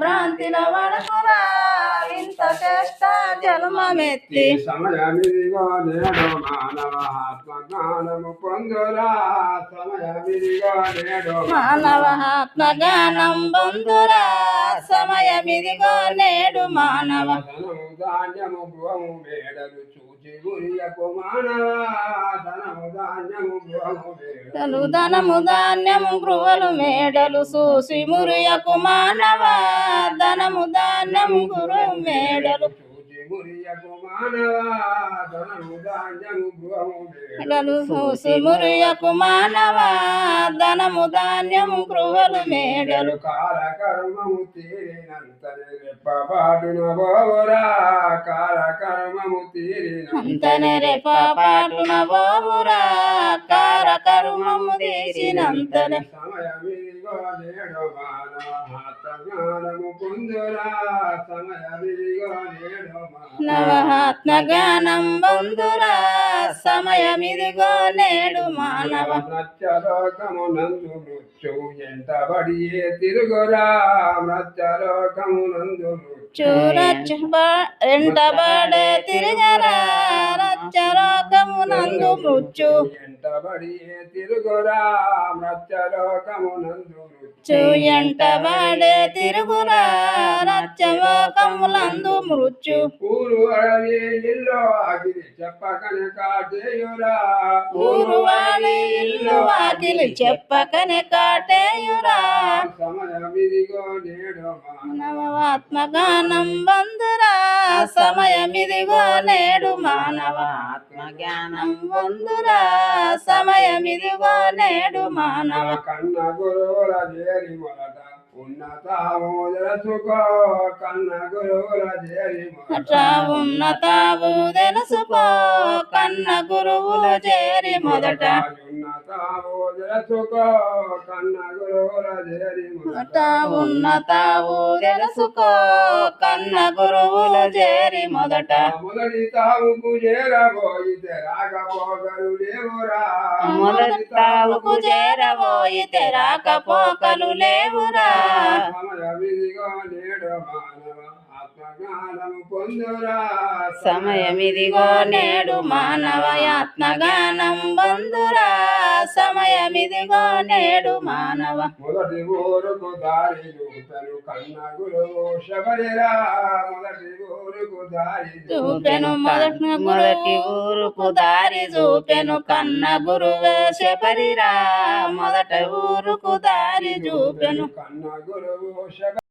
భ్రాంతిలో వడకురా ఇంత చేష్ట జన్మమెత్తి సమయమిదిగో నేడు మానవ ఆత్మజ్ఞానము పొందురా సమయమిదిగో నేడు మానవ ఆత్మజ్ఞానం పొందురా సమయమిదిగో నేడు మానవ ధనము ధాన్యము గృహము మేడలు చూచి గురియకు మానవ ధనము ధాన్యము గృహము మేడలు ధనము ధాన్యము గృహలు మేడలు చూసి మురియకు మానవ ధనము ధాన్యము గృహ మేడలు మురియకు మానవ ధనము ధాన్యము గృహము మేడలు చూసి మురియకు మానవ ధనము ధాన్యము గృహలు మేడలు కాలకర్మము తీరినంతనే రెప్పపాటున బోవురా కాలకర్మము అంతనే రెప్పపాటున బోవురా కాలకర్మము తీసినంతనే సమయమిదిగో నేడు మానవ ఆత్మజ్ఞానము పొందురా సమయమిదిగో నేడు నవహాత్మజ్ఞానం పొందురా సమయమిదిగో నేడు మానవ మృత్యలోకమునందు మృత్యు ఎంటబడియే తిరుగురా మృత్యలోకమునందు ఎంటబడే తిరగరా రచ్చలోకమునందు మృత్యు ఎంటబడియే తిరుగురా మృత్యలోకమునందు ఎంటబడే తిరుగురా రచ్చలోకములందు మృత్యు ఊరు అడవి ఇల్లు ఆగిలి చెప్పకనే కాటేయురా ఊరు వాడి ఇల్లు వాకిలి చెప్పకనే కాటేయురా సమయమిదిగో నేడు మానవ ఆత్మజ్ఞానం బంధురా సమయమిదిగో నేడు మానవ ఆత్మజ్ఞానం బంధురా సమయమిదిగో నేడు మానవ కన్న గురువుల చేరి మొదట ఉన్నతాము తెలుసుకో కన్న గురువుల చేరి మొదట ఉన్నతావు తెలుసుకో కన్న గురువులు చేరి మొదట ఉన్నతాము తెలుసుకో కన్న గురువుల చేరి మొదట ఉన్నతావు తెలుసుకో కన్న గురువులు చేరి మొదట మొదటి తావుకు చేరబోయితే రాకపోకలు లేవురా మొదటి తావుకు చేరబోయితే రాకపోకలు లేవురా సమయమిదిగో నేడు మానవ ఆత్మజ్ఞానము పొందురా సమయమిదిగో నేడు మానవ ఆత్మజ్ఞానం పొందురా సమయమిదిగో నేడు మానవ మొదటి ఊరుకు దారి చూపెను కన్న గురువు శబరిరా మొదటి ఊరుకు దారి చూపెను మొదటి ఊరుకు దారి చూపెను కన్న గురువే శబరిరా మొదట ఊరుకు దారి చూపెను కన్న గురువు శబరి